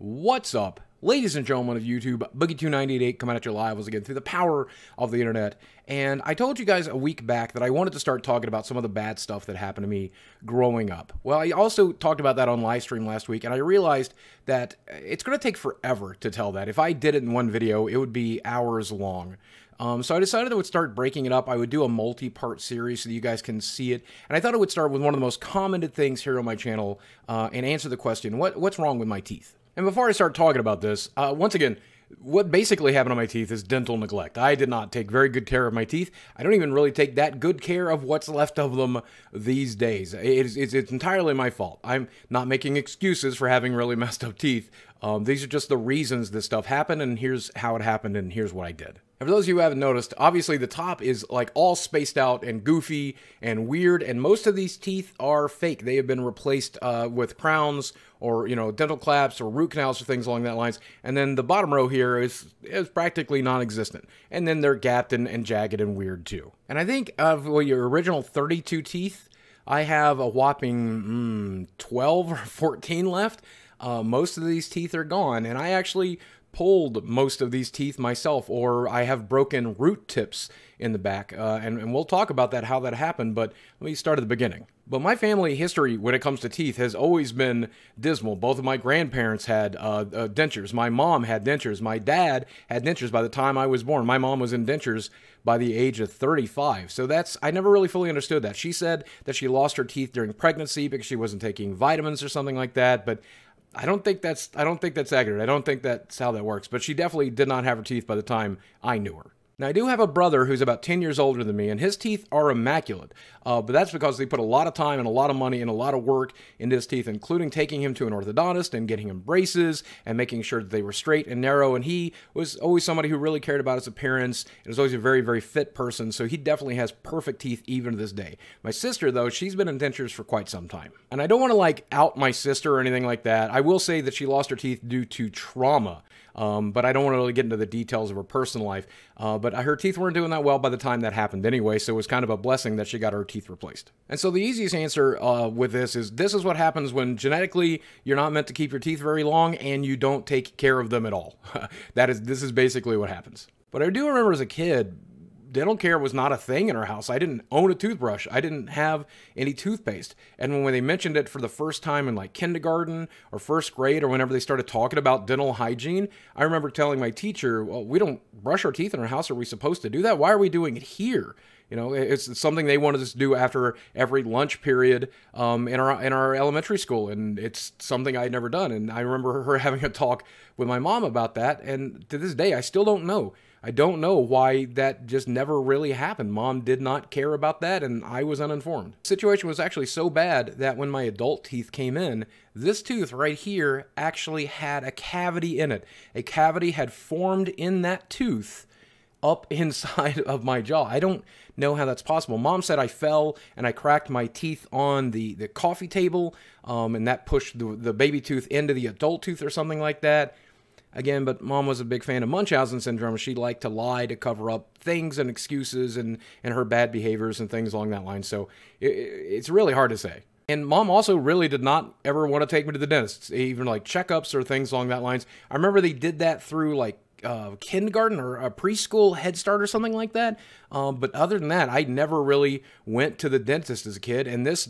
What's up, ladies and gentlemen of YouTube? Boogie2988 coming at you live once again through the power of the internet. And I told you guys a week back that I wanted to start talking about some of the bad stuff that happened to me growing up. Well, I also talked about that on live stream last week, and I realized that it's going to take forever to tell that. If I did it in one video, it would be hours long. So I decided I would start breaking it up. I would do a multi-part series so that you guys can see it. And I thought I would start with one of the most commented things here on my channel and answer the question, what's wrong with my teeth? And before I start talking about this, once again, what basically happened to my teeth is dental neglect. I did not take very good care of my teeth. I don't even really take that good care of what's left of them these days. It's entirely my fault. I'm not making excuses for having really messed up teeth. These are just the reasons this stuff happened, and here's how it happened, and here's what I did. And for those of you who haven't noticed, obviously the top is like all spaced out and goofy and weird, and most of these teeth are fake. They have been replaced with crowns or, you know, dental claps or root canals or things along that lines. And then the bottom row here is practically non-existent. And then they're gapped and jagged and weird too. And I think of your original 32 teeth, I have a whopping 12 or 14 left. Most of these teeth are gone, and I actually pulled most of these teeth myself, or I have broken root tips in the back, and we'll talk about that, how that happened, but let me start at the beginning. But my family history when it comes to teeth has always been dismal. Both of my grandparents had dentures. My mom had dentures. My dad had dentures by the time I was born. My mom was in dentures by the age of 35. So I never really fully understood that. She said that she lost her teeth during pregnancy because she wasn't taking vitamins or something like that, but I don't think that's accurate. I don't think that's how that works, but she definitely did not have her teeth by the time I knew her. Now, I do have a brother who's about 10 years older than me, and his teeth are immaculate, but that's because they put a lot of time and a lot of money and a lot of work into his teeth, including taking him to an orthodontist and getting him braces and making sure that they were straight and narrow, and he was always somebody who really cared about his appearance and was always a very, very fit person, so he definitely has perfect teeth even to this day. My sister, though, she's been in dentures for quite some time. And I don't want to, like, out my sister or anything like that. I will say that she lost her teeth due to trauma. But I don't want to really get into the details of her personal life. But her teeth weren't doing that well by the time that happened anyway, so it was kind of a blessing that she got her teeth replaced. And so the easiest answer with this is what happens when genetically you're not meant to keep your teeth very long and you don't take care of them at all. This is basically what happens. But I do remember as a kid, dental care was not a thing in our house. I didn't own a toothbrush. I didn't have any toothpaste. And when they mentioned it for the first time in like kindergarten or first grade or whenever they started talking about dental hygiene, I remember telling my teacher, well, we don't brush our teeth in our house. Are we supposed to do that? Why are we doing it here? You know, it's something they wanted us to do after every lunch period in our elementary school, and it's something I'd never done. And I remember her having a talk with my mom about that, and to this day, I still don't know. I don't know why that just never really happened. Mom did not care about that, and I was uninformed. The situation was actually so bad that when my adult teeth came in, this tooth right here actually had a cavity in it. A cavity had formed in that tooth up inside of my jaw. I don't know how that's possible. Mom said I fell and I cracked my teeth on the coffee table, and that pushed the baby tooth into the adult tooth or something like that. Again, but Mom was a big fan of Munchausen syndrome. She liked to lie to cover up things and excuses and her bad behaviors and things along that line. So it's really hard to say. And Mom also really did not ever want to take me to the dentist, even like checkups or things along that lines. I remember they did that through like kindergarten or a preschool Head Start or something like that. But other than that, I never really went to the dentist as a kid. And this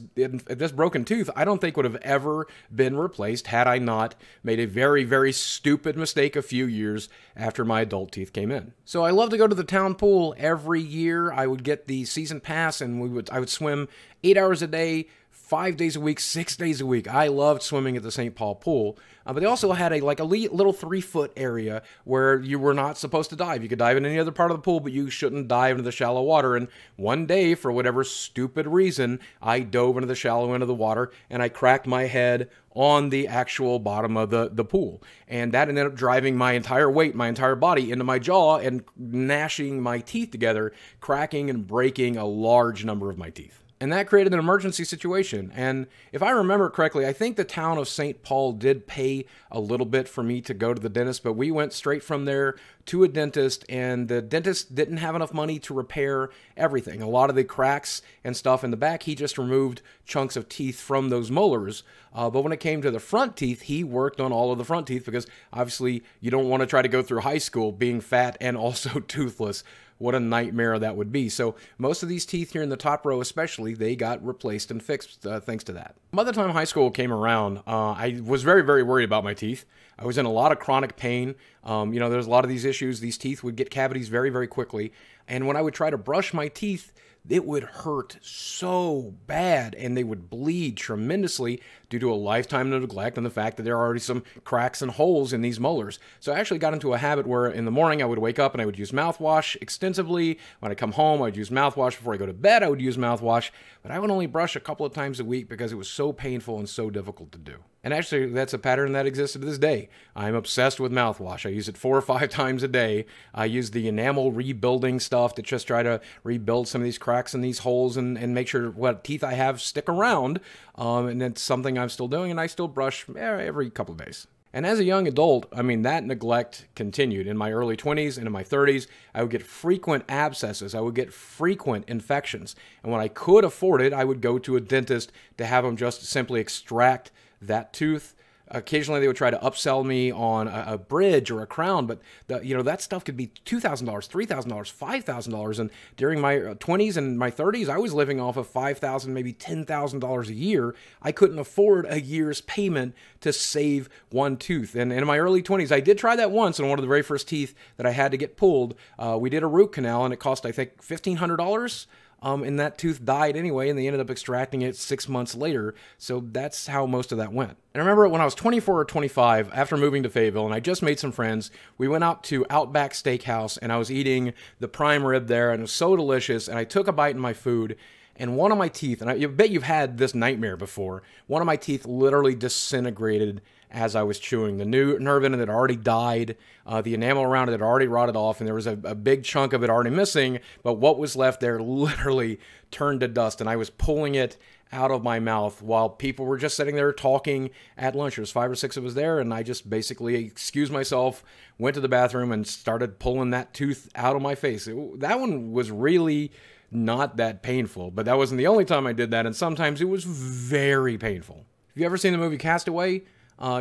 broken tooth, I don't think would have ever been replaced had I not made a very, very stupid mistake a few years after my adult teeth came in. So I love to go to the town pool every year. I would get the season pass, and I would swim 8 hours a day, 5 days a week, 6 days a week. I loved swimming at the St. Paul pool. But they also had a little 3-foot area where you were not supposed to dive. You could dive in any other part of the pool, but you shouldn't dive into the shallow water. And one day, for whatever stupid reason, I dove into the shallow end of the water and I cracked my head on the actual bottom of the pool. And that ended up driving my entire weight, my entire body into my jaw and gnashing my teeth together, cracking and breaking a large number of my teeth. And that created an emergency situation. And if I remember correctly, I think the town of St. Paul did pay a little bit for me to go to the dentist, but we went straight from there to a dentist, and the dentist didn't have enough money to repair everything. A lot of the cracks and stuff in the back, he just removed chunks of teeth from those molars. But when it came to the front teeth, he worked on all of the front teeth, because obviously you don't want to try to go through high school being fat and also toothless. What a nightmare that would be. So most of these teeth here in the top row especially, they got replaced and fixed thanks to that. By the time high school came around, I was very, very worried about my teeth. I was in a lot of chronic pain. There's a lot of these issues. These teeth would get cavities very, very quickly. And when I would try to brush my teeth, it would hurt so bad, and they would bleed tremendously due to a lifetime of neglect and the fact that there are already some cracks and holes in these molars. So I actually got into a habit where in the morning I would wake up and I would use mouthwash extensively. When I come home, I would use mouthwash. Before I go to bed, I would use mouthwash. But I would only brush a couple of times a week because it was so painful and so difficult to do. And actually, that's a pattern that exists to this day. I'm obsessed with mouthwash. I use it 4 or 5 times a day. I use the enamel rebuilding stuff to just try to rebuild some of these cracks and these holes and make sure what teeth I have stick around. And it's something I'm still doing, and I still brush every couple of days. And as a young adult, that neglect continued. In my early 20s and in my 30s, I would get frequent abscesses. I would get frequent infections. And when I could afford it, I would go to a dentist to have them just simply extract that tooth. Occasionally, they would try to upsell me on a bridge or a crown, but that stuff could be $2,000, $3,000, $5,000. And during my 20s and my 30s, I was living off of $5,000, maybe $10,000 a year. I couldn't afford a year's payment to save one tooth. And in my early 20s, I did try that once on one of the very first teeth that I had to get pulled. We did a root canal, and it cost, I think, $1,500. And that tooth died anyway, and they ended up extracting it 6 months later. So that's how most of that went. And I remember when I was 24 or 25, after moving to Fayetteville, and I just made some friends, we went out to Outback Steakhouse, and I was eating the prime rib there, and it was so delicious, and I took a bite in my food, and one of my teeth, and I bet you've had this nightmare before, one of my teeth literally disintegrated as I was chewing. The new nerve in it had already died, the enamel around it had already rotted off, and there was a big chunk of it already missing, but what was left there literally turned to dust, and I was pulling it out of my mouth while people were just sitting there talking at lunch. There was 5 or 6 of us there, and I just basically excused myself, went to the bathroom, and started pulling that tooth out of my face. That one was really not that painful, but that wasn't the only time I did that, and sometimes it was very painful. Have you ever seen the movie Castaway?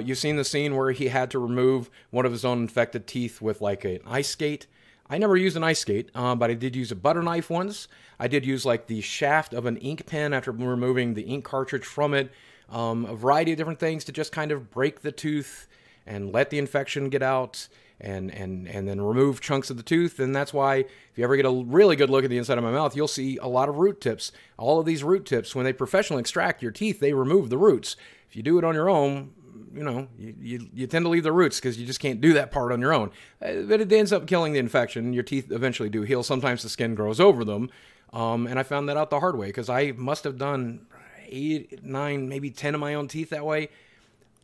You've seen the scene where he had to remove one of his own infected teeth with like an ice skate. I never used an ice skate, but I did use a butter knife once. I did use like the shaft of an ink pen after removing the ink cartridge from it. A variety of different things to just kind of break the tooth and let the infection get out and then remove chunks of the tooth. And that's why if you ever get a really good look at the inside of my mouth, you'll see a lot of root tips. All of these root tips, when they professionally extract your teeth, they remove the roots. If you do it on your own, you tend to leave the roots because you just can't do that part on your own. But it ends up killing the infection. Your teeth eventually do heal. Sometimes the skin grows over them. And I found that out the hard way because I must have done 8, 9, maybe 10 of my own teeth that way.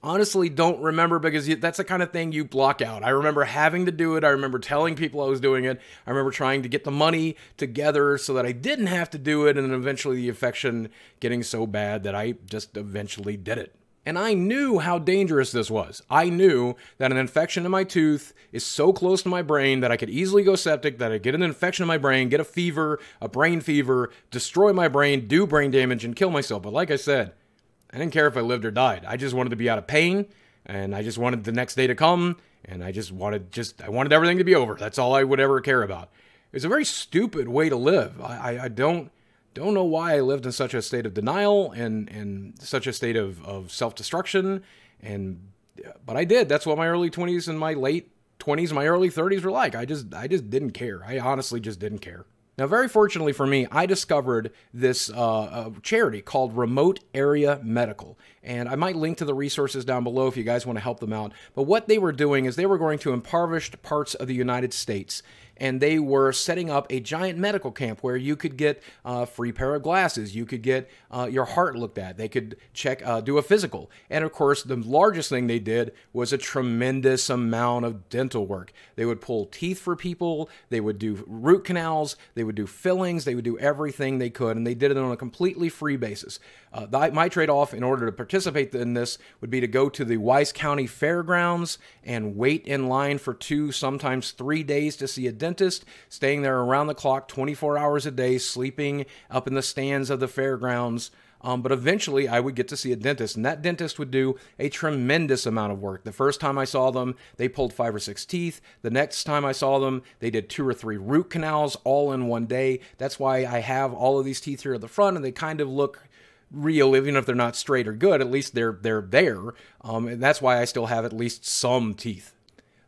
Honestly, don't remember because that's the kind of thing you block out. I remember having to do it. I remember telling people I was doing it. I remember trying to get the money together so that I didn't have to do it. And then eventually the infection getting so bad that I just eventually did it. And I knew how dangerous this was. I knew that an infection in my tooth is so close to my brain that I could easily go septic, that I get an infection in my brain, get a fever, a brain fever, destroy my brain, do brain damage, and kill myself. But like I said, I didn't care if I lived or died. I just wanted to be out of pain, and I just wanted the next day to come, and I wanted everything to be over. That's all I would ever care about. It's a very stupid way to live. I don't know why I lived in such a state of denial and such a state of self-destruction, but I did. That's what my early 20s and my late 20s, my early 30s were like. I just didn't care. I honestly just didn't care. Now, very fortunately for me, I discovered this charity called Remote Area Medical. And I might link to the resources down below if you guys want to help them out. But what they were doing is they were going to impoverished parts of the United States, and they were setting up a giant medical camp where you could get a free pair of glasses, you could get your heart looked at, they could check, do a physical. And of course, the largest thing they did was a tremendous amount of dental work. They would pull teeth for people, they would do root canals, they would do fillings, they would do everything they could, and they did it on a completely free basis. My trade-off in order to participate in this would be to go to the Wise County Fairgrounds and wait in line for 2, sometimes 3 days to see a dentist, staying there around the clock, 24 hours a day, sleeping up in the stands of the fairgrounds. But eventually I would get to see a dentist, and that dentist would do a tremendous amount of work. The first time I saw them, they pulled 5 or 6 teeth. The next time I saw them, they did 2 or 3 root canals all in one day. That's why I have all of these teeth here at the front, and they kind of look real, even if they're not straight or good. At least they're there. And that's why I still have at least some teeth.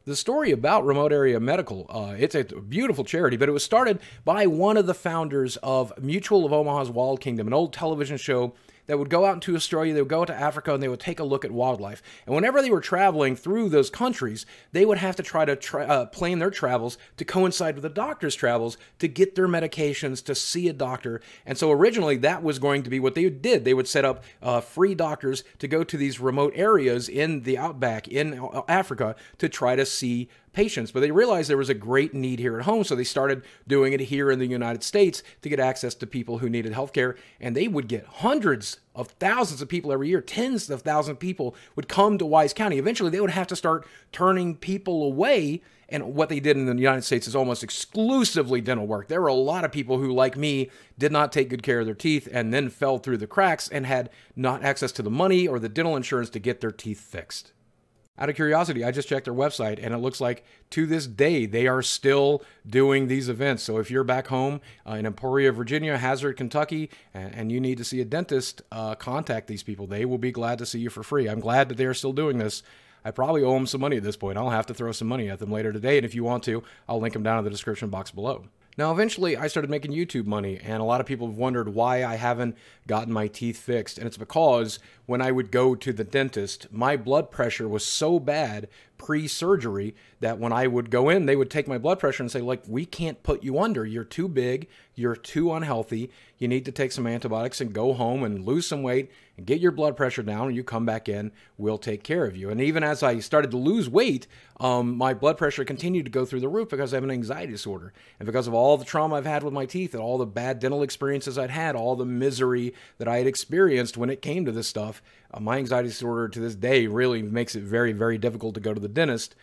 The story about Remote Area Medical, it's a beautiful charity, but it was started by one of the founders of Mutual of Omaha's Wild Kingdom, an old television show that would go out into Australia, they would go out to Africa, and they would take a look at wildlife. And whenever they were traveling through those countries, they would have to try to plan their travels to coincide with the doctor's travels to get their medications, to see a doctor. And so originally that was going to be what they did. They would set up free doctors to go to these remote areas in the outback in Africa to try to see patients, but they realized there was a great need here at home, so they started doing it here in the United States to get access to people who needed healthcare, and they would get hundreds of thousands of people every year. Tens of thousands of people would come to Wise County. Eventually, they would have to start turning people away, and what they did in the United States is almost exclusively dental work. There were a lot of people who, like me, did not take good care of their teeth and then fell through the cracks and had not access to the money or the dental insurance to get their teeth fixed. Out of curiosity, I just checked their website, and it looks like to this day they are still doing these events. So if you're back home in Emporia, Virginia, Hazard, Kentucky, and you need to see a dentist, contact these people. They will be glad to see you for free. I'm glad that they are still doing this. I probably owe them some money at this point. I'll have to throw some money at them later today, and if you want to, I'll link them down in the description box below. Now, eventually, I started making YouTube money, and a lot of people have wondered why I haven't gotten my teeth fixed. And it's because when I would go to the dentist, my blood pressure was so bad pre-surgery that when I would go in, they would take my blood pressure and say, like, we can't put you under. You're too big. You're too unhealthy. You need to take some antibiotics and go home and lose some weight and get your blood pressure down, and you come back in, we'll take care of you. And even as I started to lose weight, my blood pressure continued to go through the roof because I have an anxiety disorder. And because of all the trauma I've had with my teeth and all the bad dental experiences I'd had, all the misery that I had experienced when it came to this stuff, my anxiety disorder to this day really makes it very, very difficult to go to the dentist.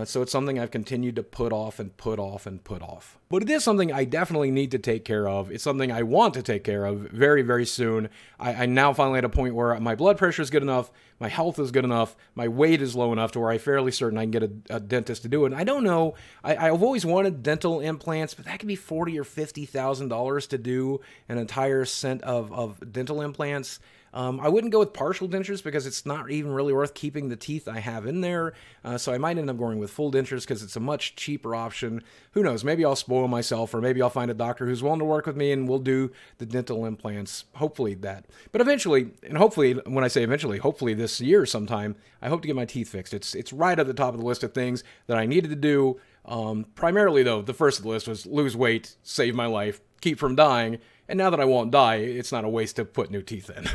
So it's something I've continued to put off and put off and put off. But it is something I definitely need to take care of. It's something I want to take care of very, very soon. I now finally at a point where my blood pressure is good enough, my health is good enough, my weight is low enough to where I'm fairly certain I can get a dentist to do it. And I don't know, I've always wanted dental implants, but that could be $40,000 or $50,000 to do an entire set of dental implants. I wouldn't go with partial dentures because it's not even really worth keeping the teeth I have in there. So I might end up going with full dentures because it's a much cheaper option. Who knows? Maybe I'll spoil myself, or maybe I'll find a doctor who's willing to work with me and we'll do the dental implants. Hopefully that. But eventually, and hopefully, when I say eventually, hopefully this year sometime, I hope to get my teeth fixed. It's right at the top of the list of things that I needed to do. Primarily, though, the first of the list was lose weight, save my life, keep from dying. And now that I won't die, it's not a waste to put new teeth in.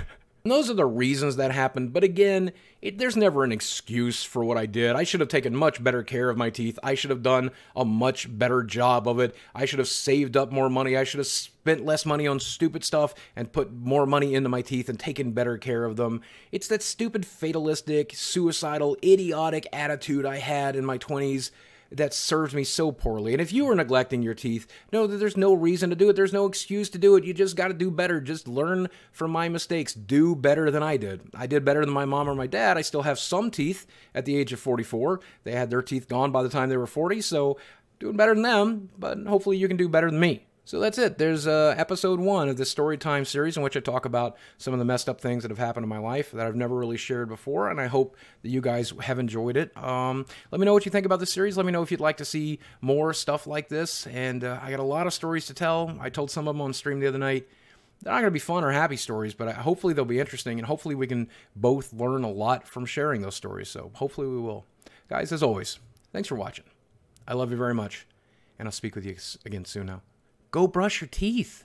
And those are the reasons that happened, but again, there's never an excuse for what I did. I should have taken much better care of my teeth. I should have done a much better job of it. I should have saved up more money. I should have spent less money on stupid stuff and put more money into my teeth and taken better care of them. It's that stupid, fatalistic, suicidal, idiotic attitude I had in my 20s that serves me so poorly. And if you are neglecting your teeth, know that there's no reason to do it. There's no excuse to do it. You just got to do better. Just learn from my mistakes. Do better than I did. I did better than my mom or my dad. I still have some teeth at the age of 44. They had their teeth gone by the time they were 40, so doing better than them, but hopefully you can do better than me. So that's it. There's episode 1 of this Storytime series in which I talk about some of the messed up things that have happened in my life that I've never really shared before, and I hope that you guys have enjoyed it. Let me know what you think about this series. Let me know if you'd like to see more stuff like this, and I got a lot of stories to tell. I told some of them on stream the other night. They're not going to be fun or happy stories, but hopefully they'll be interesting, and hopefully we can both learn a lot from sharing those stories. So hopefully we will. Guys, as always, thanks for watching. I love you very much, and I'll speak with you again soon now. Go brush your teeth.